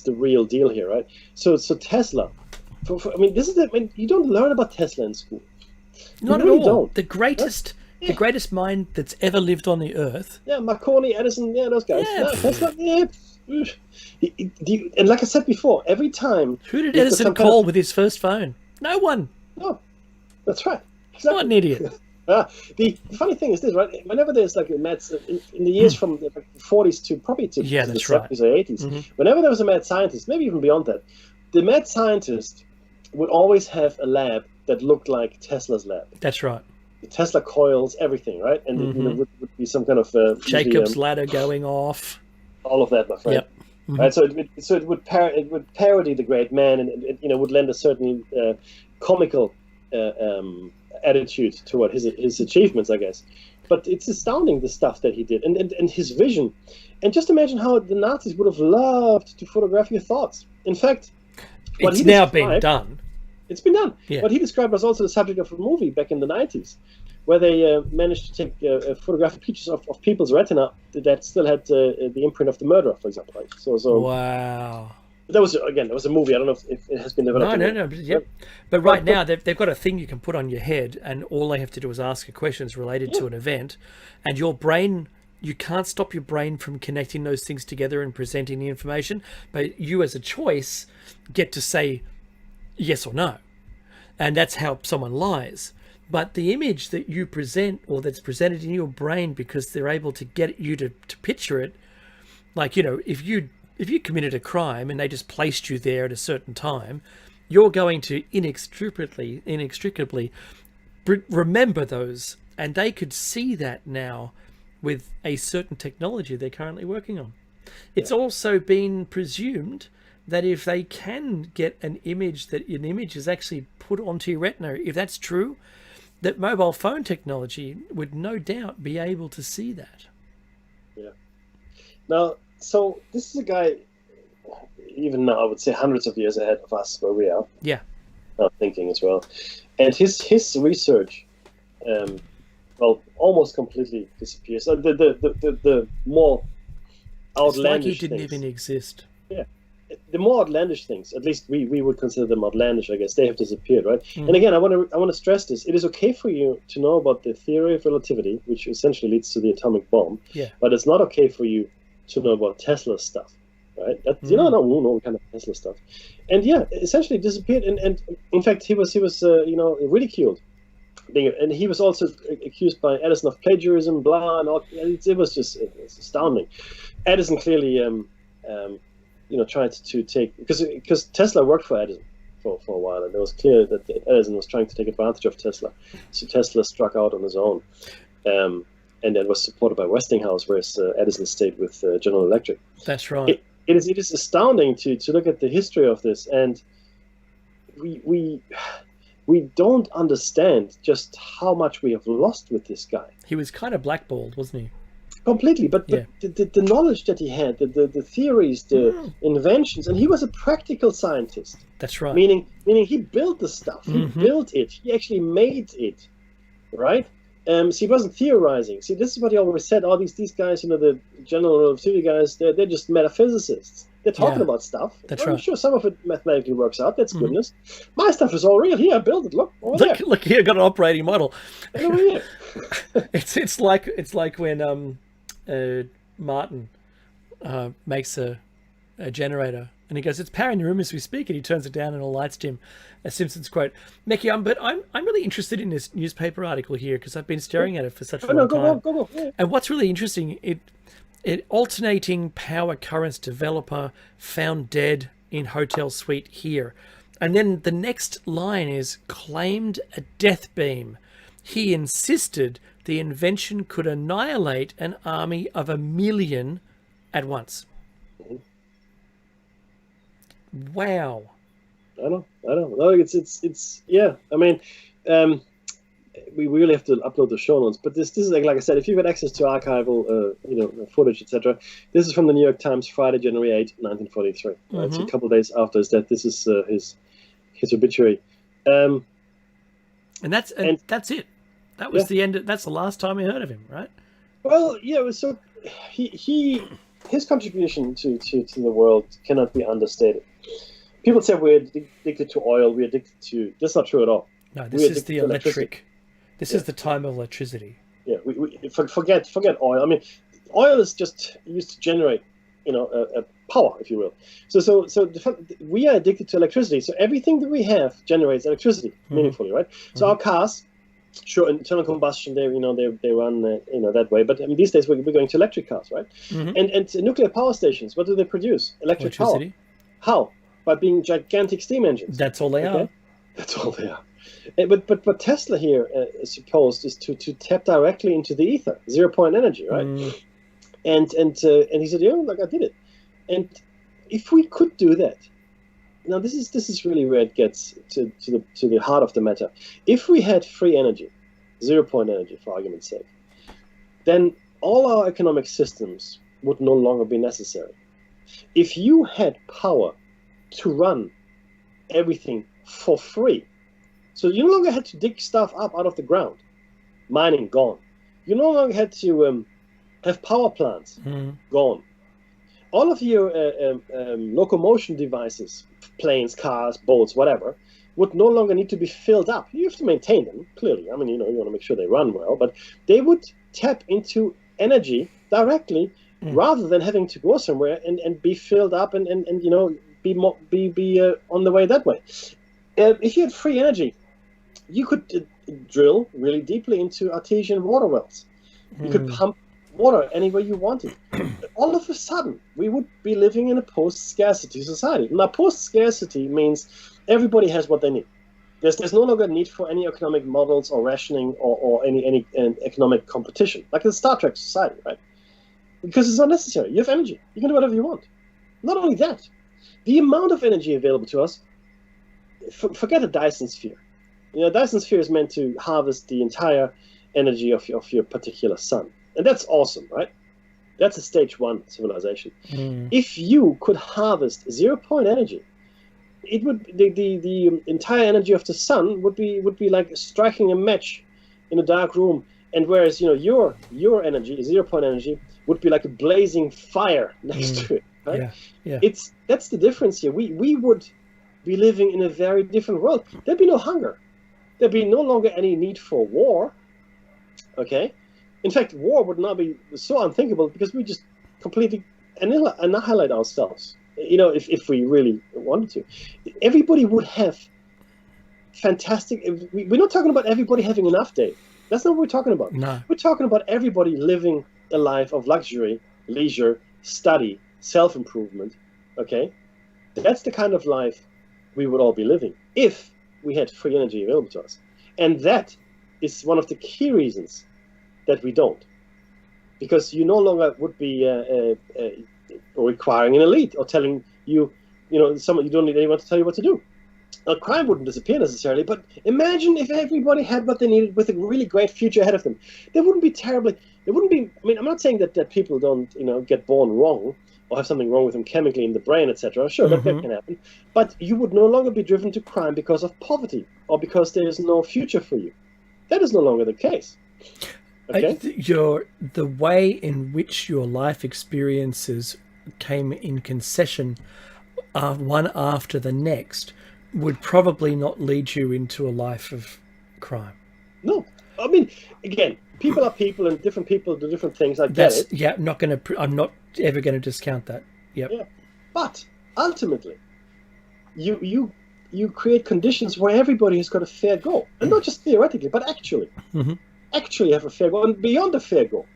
S1: the real deal here, right? So Tesla, you don't learn about Tesla in school.
S2: Not
S1: really
S2: at all.
S1: Don't.
S2: The greatest mind that's ever lived on the earth.
S1: Yeah, Marconi, Edison, those guys.
S2: Yeah.
S1: Tesla, and like I said before, every time...
S2: Who did Edison call with his first phone? No one.
S1: No, that's right. Exactly.
S2: What an idiot.
S1: The funny thing is this, right? Whenever there's like a mad... In the years from the 40s to probably to the 70s or 80s, whenever there was a mad scientist, maybe even beyond that, the mad scientist would always have a lab that looked like Tesla's lab.
S2: That's right.
S1: The Tesla coils, everything, right? And there would be some kind of
S2: Jacob's ladder going off.
S1: All of that, my friend.
S2: Yep.
S1: Right. So it would parody the great man, and it would lend a certain comical attitude toward his achievements, I guess. But it's astounding the stuff that he did, and his vision. And just imagine how the Nazis would have loved to photograph your thoughts. In fact,
S2: It's now been done.
S1: It's been done.
S2: Yeah.
S1: What he described was also the subject of a movie back in the 90s, where they managed to take photographic pictures of people's retina that still had the imprint of the murderer, for example. Right? So
S2: wow.
S1: That was a movie. I don't know if it has been developed.
S2: No. Yep. But right now they've got a thing you can put on your head, and all they have to do is ask you questions related to an event, and your brain. You can't stop your brain from connecting those things together and presenting the information, but you as a choice get to say yes or no. And that's how someone lies. But the image that you present, or that's presented in your brain because they're able to get you to picture it, like, you know, if you committed a crime and they just placed you there at a certain time, you're going to inextricably remember those, and they could see that now with a certain technology they're currently working on. It's also been presumed that if they can get an image is actually put onto your retina, if that's true, that mobile phone technology would no doubt be able to see that.
S1: Yeah. Now, so this is a guy, even now, I would say hundreds of years ahead of us where we are.
S2: Yeah.
S1: Thinking as well. And his research, almost completely disappears. So the more outlandish
S2: it's like he didn't
S1: things,
S2: even exist.
S1: Yeah. The more outlandish things, at least we would consider them outlandish, I guess, they have disappeared, right? And again, I want to stress this. It is okay for you to know about the theory of relativity, which essentially leads to the atomic bomb.
S2: Yeah.
S1: But it's not okay for you to know about Tesla stuff, right? You don't know kind of Tesla stuff. And essentially disappeared. And in fact, he was ridiculed. And he was also accused by Edison of plagiarism, blah, and all. It was astounding. Edison clearly, tried to take, because Tesla worked for Edison for a while, and it was clear that Edison was trying to take advantage of Tesla. So Tesla struck out on his own, and then was supported by Westinghouse, whereas Edison stayed with General Electric.
S2: That's right.
S1: It is astounding to look at the history of this, and we don't understand just how much we have lost with this guy.
S2: He was kind of blackballed, wasn't he?
S1: Completely, but the knowledge that he had, the theories, the inventions, and he was a practical scientist.
S2: That's right.
S1: Meaning he built the stuff. He built it. He actually made it, right? So he wasn't theorizing. See, this is what he always said. All these guys, the general relativity guys, they're just metaphysicists. They're talking about stuff.
S2: That's
S1: I'm sure some of it mathematically works out. That's goodness. My stuff is all real. Here, I built it. Look over there.
S2: Look here, I got an operating model.
S1: Over here.
S2: It's like when Martin makes a generator, and he goes, "It's powering the room as we speak," and he turns it down and all lights dim. A Simpsons quote. Mickey, I'm really interested in this newspaper article here because I've been staring at it for such a long time.
S1: Go. Yeah.
S2: And what's really interesting, it alternating power currents developer found dead in hotel suite here. And then the next line is claimed a death beam. He insisted the invention could annihilate an army of 1 million at once. Wow.
S1: I know. No, it's yeah. I mean, we really have to upload the show notes. But this is like I said, if you've got access to archival, footage, etc. This is from the New York Times, Friday, January 8, 1943. Right? So a couple of days after his death. This is his obituary. And
S2: that's it. That was the end. That's the last time I heard of him, right?
S1: Well, yeah. It was so his contribution to the world cannot be understated. People say we're addicted to oil. We're addicted to. That's not true at all.
S2: No, this is the electric. This is the time of electricity.
S1: Yeah, we forget oil. I mean, oil is just used to generate, a power, if you will. So we are addicted to electricity. So everything that we have generates electricity meaningfully, right? So our cars, sure, internal combustion, they run that way. But I mean, these days we're going to electric cars, right? And nuclear power stations, what do they produce? Electric power. How? By being gigantic steam engines. That's all they are. That's all they are. But what Tesla here supposed is to tap directly into the ether, 0-point energy, right? And he said, I did it. And if we could do that, now this is really where it gets to the heart of the matter. If we had free energy, 0-point energy, for argument's sake, then all our economic systems would no longer be necessary. If you had power to run everything for free. So you no longer had to dig stuff up out of the ground. Mining, gone. You no longer had to have power plants, gone. All of your locomotion devices, planes, cars, boats, whatever, would no longer need to be filled up. You have to maintain them, clearly. I mean, you want to make sure they run well, but they would tap into energy directly rather than having to go somewhere and be filled up and be on the way that way. If you had free energy, you could drill really deeply into artesian water wells. You could pump water anywhere you wanted. All of a sudden, we would be living in a post-scarcity society. Now, post-scarcity means everybody has what they need. There's no longer need for any economic models or rationing or any economic competition, like in Star Trek society, right? Because it's not necessary. You have energy. You can do whatever you want. Not only that, the amount of energy available to us, forget a Dyson sphere. A Dyson sphere is meant to harvest the entire energy of your particular sun. And that's awesome, right? That's a stage 1 civilization. If you could harvest 0-point energy, it would the entire energy of the sun would be like striking a match in a dark room. And whereas your energy, 0-point energy, would be like a blazing fire next to it, right?
S2: Yeah.
S1: That's the difference here. We would be living in a very different world. There'd be no hunger. There'd be no longer any need for war. Okay. In fact, war would not be so unthinkable because we just completely annihilate ourselves. If we really wanted to, everybody would have fantastic. We're not talking about everybody having enough, Dave. That's not what we're talking about.
S2: No.
S1: We're talking about everybody living a life of luxury, leisure, study, self-improvement. Okay, that's the kind of life we would all be living if we had free energy available to us, and that is one of the key reasons that we don't, because you no longer would be requiring an elite or telling someone you don't need anyone to tell you what to do. Now, crime wouldn't disappear necessarily, but imagine if everybody had what they needed with a really great future ahead of them. They wouldn't be terribly. It wouldn't be. I mean, I'm not saying that people don't get born wrong or have something wrong with them chemically in the brain, etc. Sure, that can happen, but you would no longer be driven to crime because of poverty or because there is no future for you. That is no longer the case. Okay?
S2: The way in which your life experiences came in concession, one after the next, would probably not lead you into a life of crime.
S1: No, I mean, again, people are people, and different people do different things. I get it.
S2: Yeah, I'm not ever going to discount that. Yep. Yeah,
S1: but ultimately, you create conditions where everybody has got a fair go, and not just theoretically, but actually. Actually have a fair go, and beyond a fair go.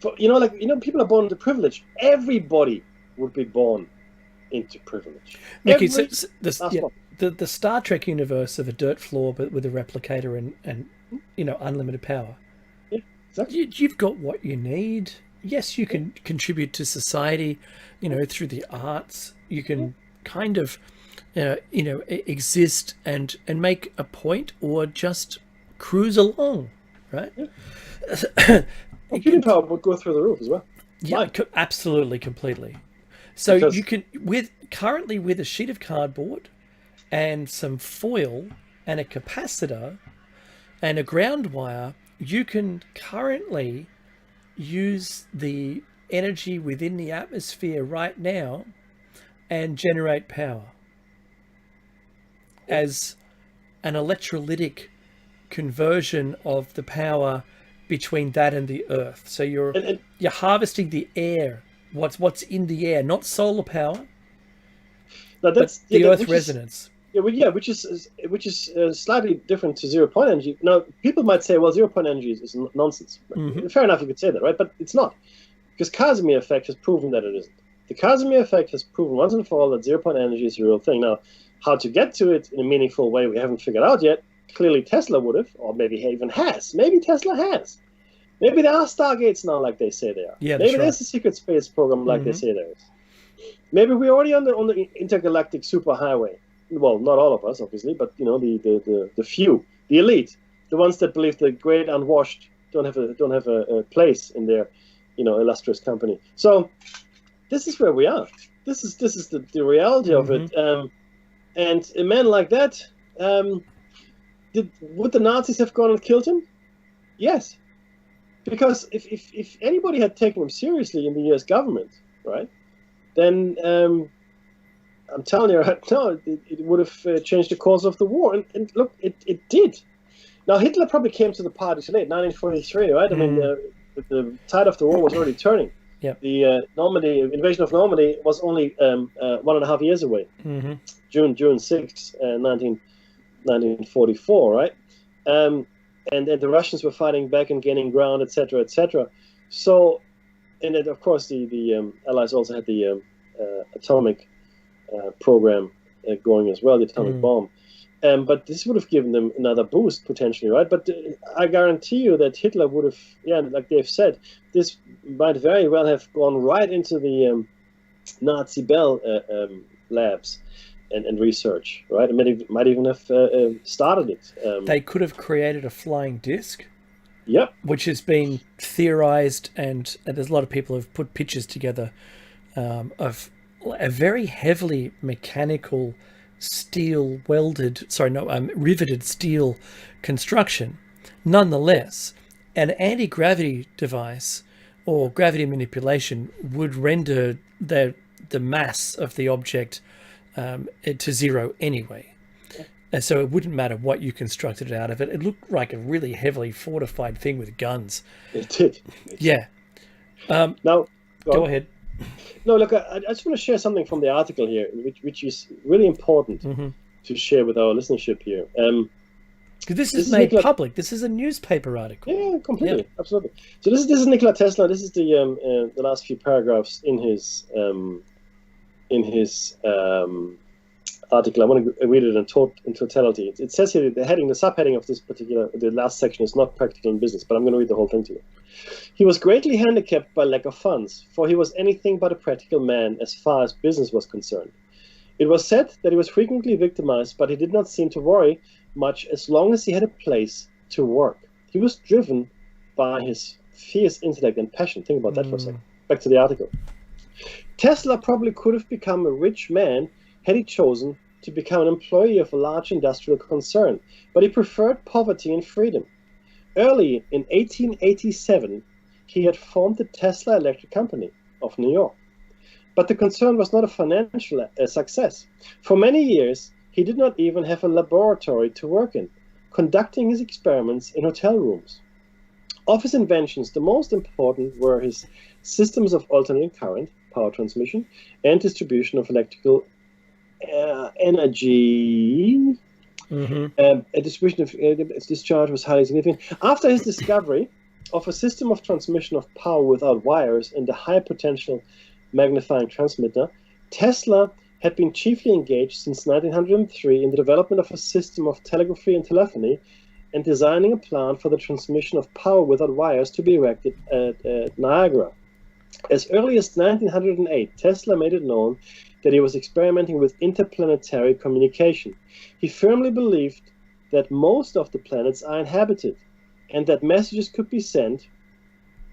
S1: For people are born into privilege. Everybody would be born into privilege.
S2: Mickey, the Star Trek universe of a dirt floor, but with a replicator and unlimited power.
S1: Yeah, exactly.
S2: You've got what you need. Yes, you can contribute to society, through the arts. You can kind of, exist and make a point, or just cruise along. Right?
S1: Yeah. Computing power would go through the roof as well.
S2: Yeah, absolutely, completely. So because you can, currently with a sheet of cardboard and some foil and a capacitor and a ground wire, you can currently use the energy within the atmosphere right now and generate power as an electrolytic conversion of the power between that and the earth. So you're harvesting the air, what's in the air, not solar power, but the earth resonance.
S1: Which is slightly different to 0-point energy. Now, people might say, well, 0-point energy is nonsense. Fair enough, you could say that, right? But it's not, because Casimir effect has proven that it isn't. The Casimir effect has proven once and for all that 0-point energy is a real thing. Now, how to get to it in a meaningful way, we haven't figured out yet. Clearly Tesla would have, or maybe he even has. Maybe Tesla has. Maybe there are stargates now, like they say they are.
S2: Yeah,
S1: maybe there's a secret space program, like they say there is. Maybe we're already on the intergalactic superhighway. Well, not all of us, obviously, but the few, the elite, the ones that believe the great unwashed don't have a place in their illustrious company. So this is where we are. This is the reality of it. And a man like that, would the Nazis have gone and killed him? Yes. Because if anybody had taken him seriously in the US government, right, then I'm telling you right now, it would have changed the course of the war. And look, it did. Now, Hitler probably came to the party too late, 1943, right? I mean, the tide of the war was already turning.
S2: Yep.
S1: The Normandy invasion of Normandy was only 1.5 years away.
S2: Mm-hmm.
S1: June 6, 1944, right? And then the Russians were fighting back and gaining ground, etc., etc. So, and then of course the Allies also had the atomic program going as well, the atomic bomb. But this would have given them another boost potentially, right? But I guarantee you that Hitler would have, like they've said, this might very well have gone right into the Nazi Bell labs and research, right? It might even have started it.
S2: They could have created a flying disc.
S1: Yep.
S2: Which has been theorized, and there's a lot of people have put pictures together of a very heavily mechanical riveted steel construction. Nonetheless, an anti-gravity device or gravity manipulation would render the mass of the object to zero anyway. And so it wouldn't matter what you constructed out of it. It looked like a really heavily fortified thing with guns.
S1: It did.
S2: Yeah.
S1: Now,
S2: go ahead.
S1: No, look, I just want to share something from the article here, which is really important to share with our listenership here.
S2: This is made public. This is a newspaper article.
S1: Yeah, completely, absolutely. So this is Nikola Tesla. This is the last few paragraphs in his article. I want to read it in totality. It says here the subheading of the last section is not practical in business, but I'm going to read the whole thing to you. He was greatly handicapped by lack of funds, for he was anything but a practical man as far as business was concerned. It was said that he was frequently victimized, but he did not seem to worry much as long as he had a place to work. He was driven by his fierce intellect and passion. Think about that for a second. Back to the article. Tesla probably could have become a rich man had he chosen to become an employee of a large industrial concern, but he preferred poverty and freedom. Early in 1887, he had formed the Tesla Electric Company of New York. But the concern was not a financial success. For many years, he did not even have a laboratory to work in, conducting his experiments in hotel rooms. Of his inventions, the most important were his systems of alternating current, power transmission, and distribution of electrical energy. A distribution of discharge was highly significant. After his discovery of a system of transmission of power without wires and a high potential magnifying transmitter, Tesla had been chiefly engaged since 1903 in the development of a system of telegraphy and telephony and designing a plant for the transmission of power without wires to be erected at Niagara. As early as 1908, Tesla made it known that he was experimenting with interplanetary communication. He firmly believed that most of the planets are inhabited and that messages could be sent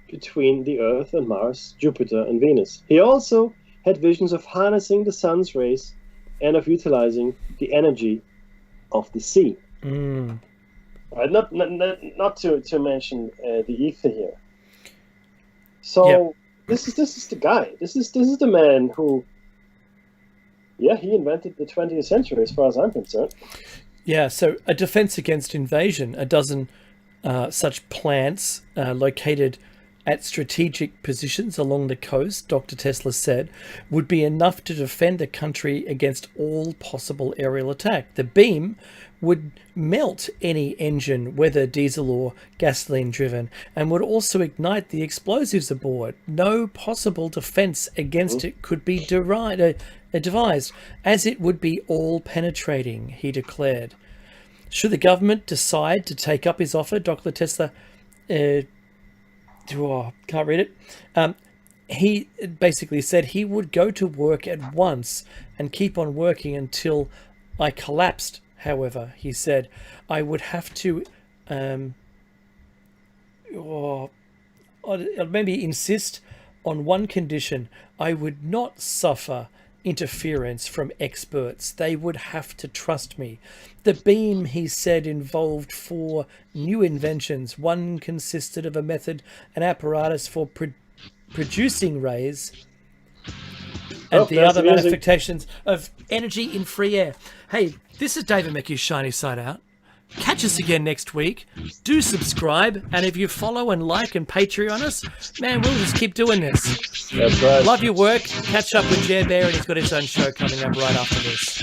S1: between the Earth and Mars, Jupiter and Venus. He also had visions of harnessing the sun's rays and of utilizing the energy of the sea. Right, not to mention the ether here. So this is the guy. This is the man who, he invented the 20th century as far as I'm concerned.
S2: Yeah, so a defense against invasion, a dozen such plants located at strategic positions along the coast, Dr. Tesla said, would be enough to defend the country against all possible aerial attack. The beam would melt any engine, whether diesel or gasoline driven, and would also ignite the explosives aboard. No possible defense against it could be devised, as it would be all-penetrating, he declared. Should the government decide to take up his offer, Dr. Tesla can't read it. He basically said he would go to work at once and keep on working until I collapsed. However, he said, I would have to maybe insist on one condition. I would not suffer interference from experts. They would have to trust me. The beam, he said, involved 4 new inventions. One consisted of a method, an apparatus for producing rays, and the other manifestations of energy in free air. Hey, this is David McHugh's Shiny Side Out. Catch us again next week. Do subscribe, and if you follow and like and Patreon us, man, we'll just keep doing this.
S1: That's right.
S2: Love your work. Catch up with Jer Bear, and he's got his own show coming up right after this.